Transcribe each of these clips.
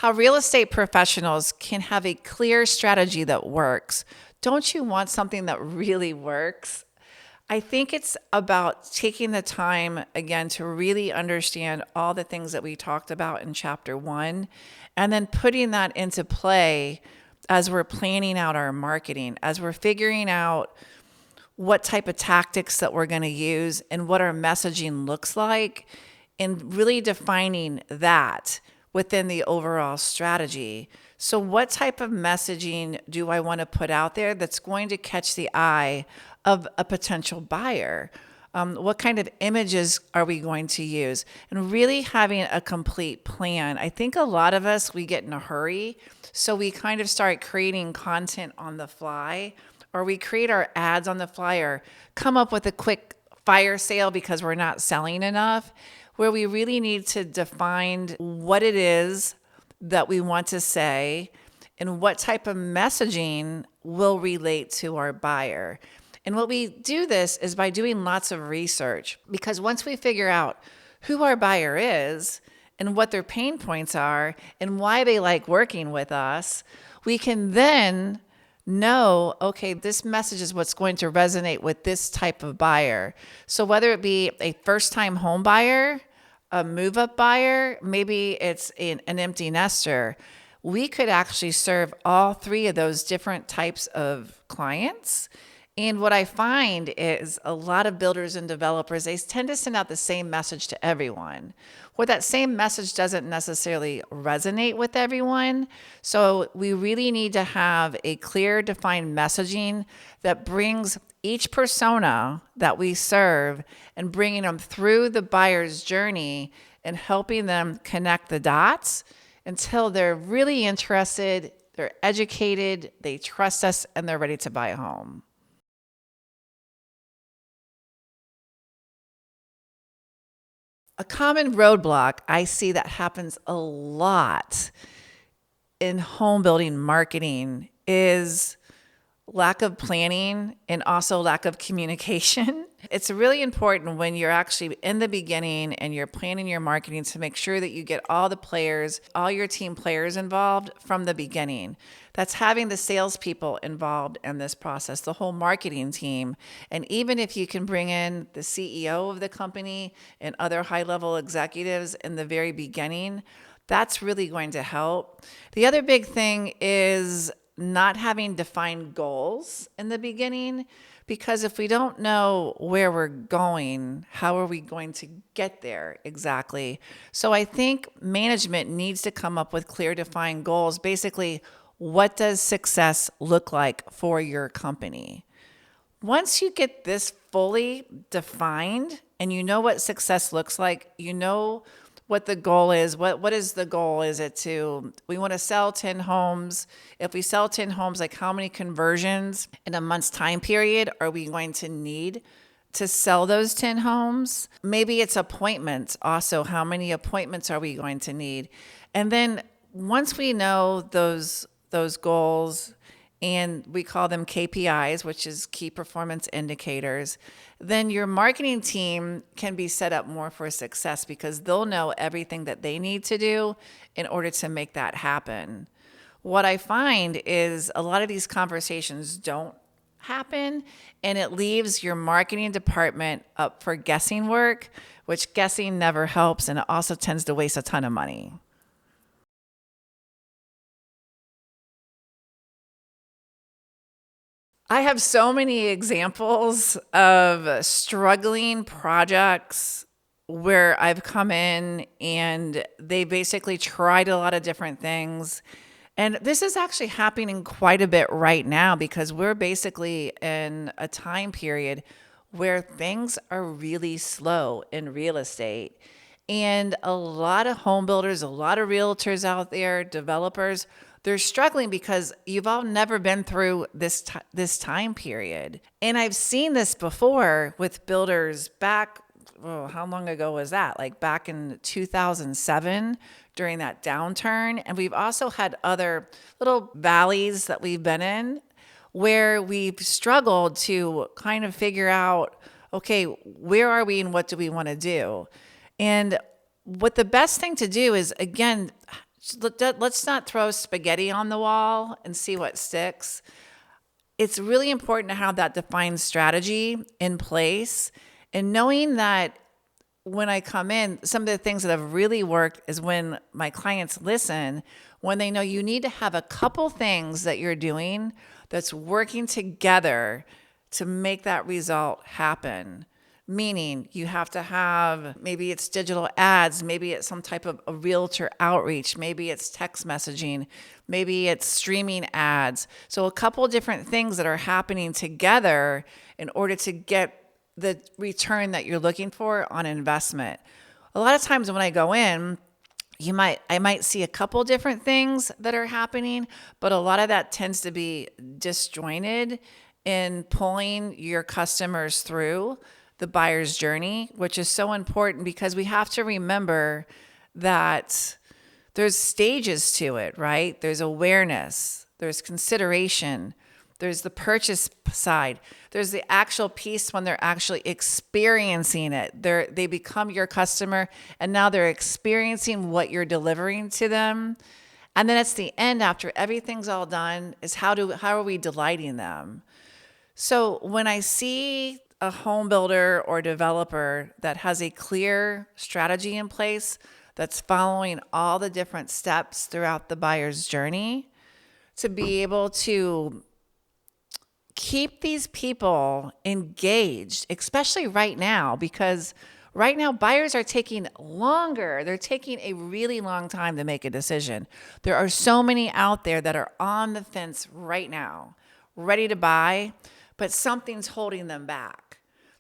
how real estate professionals can have a clear strategy that works. Don't you want something that really works? I think it's about taking the time again to really understand all the things that we talked about in chapter 1 and then putting that into play as we're planning out our marketing, as we're figuring out what type of tactics that we're going to use and what our messaging looks like, and really defining that within the overall strategy. So what type of messaging do I want to put out there that's going to catch the eye of a potential buyer? What kind of images are we going to use? And really having a complete plan. I think a lot of us, we get in a hurry. So we kind of start creating content on the fly, or we create our ads on the fly, or come up with a quick fire sale because we're not selling enough, where we really need to define what it is that we want to say and what type of messaging will relate to our buyer. And what we do this is by doing lots of research, because once we figure out who our buyer is and what their pain points are and why they like working with us, we can then know, okay, this message is what's going to resonate with this type of buyer. So whether it be a first-time home buyer, a move-up buyer, maybe it's an empty nester, we could actually serve all three of those different types of clients. And what I find is a lot of builders and developers, they tend to send out the same message to everyone, where that same message doesn't necessarily resonate with everyone. So we really need to have a clear, defined messaging that brings each persona that we serve and bringing them through the buyer's journey and helping them connect the dots until they're really interested, they're educated, they trust us, and they're ready to buy a home. A common roadblock I see that happens a lot in home building marketing is lack of planning and also lack of communication. It's really important when you're actually in the beginning and you're planning your marketing to make sure that you get all the players, all your team players involved from the beginning. That's having the salespeople involved in this process, the whole marketing team. And even if you can bring in the CEO of the company and other high-level executives in the very beginning, that's really going to help. The other big thing is not having defined goals in the beginning, because if we don't know where we're going, how are we going to get there exactly? So I think management needs to come up with clear defined goals. Basically, what does success look like for your company? Once you get this fully defined and you know what success looks like, you know what the goal is. What is the goal? Is it we want to sell 10 homes. If we sell 10 homes, like how many conversions in a month's time period are we going to need to sell those 10 homes? Maybe it's appointments also. How many appointments are we going to need? And then once we know those goals, and we call them KPIs, which is key performance indicators, then your marketing team can be set up more for success because they'll know everything that they need to do in order to make that happen. What I find is a lot of these conversations don't happen, and it leaves your marketing department up for guessing work, which guessing never helps, and it also tends to waste a ton of money. I have so many examples of struggling projects where I've come in and they basically tried a lot of different things. And this is actually happening quite a bit right now because we're basically in a time period where things are really slow in real estate. And a lot of home builders, a lot of realtors out there, developers, they're struggling because you've all never been through this time period. And I've seen this before with builders back, how long ago was that? Like back in 2007 during that downturn. And we've also had other little valleys that we've been in where we've struggled to kind of figure out, okay, where are we and what do we want to do? And what the best thing to do is, again, let's not throw spaghetti on the wall and see what sticks. It's really important to have that defined strategy in place, and knowing that when I come in, some of the things that have really worked is when my clients listen, when they know you need to have a couple things that you're doing that's working together to make that result happen. Meaning you have to have, maybe it's digital ads, maybe it's some type of a realtor outreach, maybe it's text messaging, maybe it's streaming ads. So a couple different things that are happening together in order to get the return that you're looking for on investment. A lot of times when I go in, I might see a couple different things that are happening, but a lot of that tends to be disjointed in pulling your customers through the buyer's journey, which is so important because we have to remember that there's stages to it, right? There's awareness, there's consideration, there's the purchase side, there's the actual piece when they're actually experiencing it. They become your customer and now they're experiencing what you're delivering to them. And then it's the end, after everything's all done, is how are we delighting them? So when I see a home builder or developer that has a clear strategy in place that's following all the different steps throughout the buyer's journey to be able to keep these people engaged, especially right now, because right now buyers are taking longer. They're taking a really long time to make a decision. There are so many out there that are on the fence right now, ready to buy, but something's holding them back.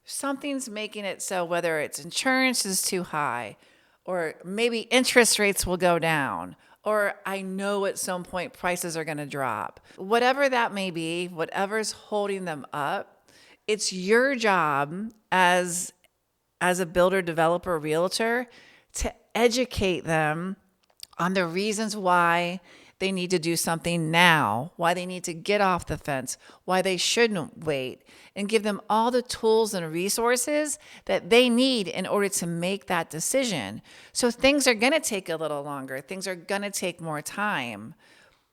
Something's making it so, whether it's insurance is too high, or maybe interest rates will go down, or I know at some point prices are going to drop. Whatever that may be, whatever's holding them up, it's your job as a builder, developer, realtor to educate them on the reasons why they need to do something now, why they need to get off the fence, why they shouldn't wait, and give them all the tools and resources that they need in order to make that decision. So things are going to take a little longer. Things are going to take more time.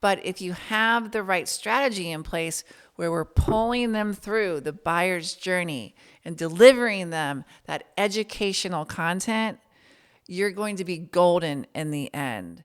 But if you have the right strategy in place where we're pulling them through the buyer's journey and delivering them that educational content, you're going to be golden in the end.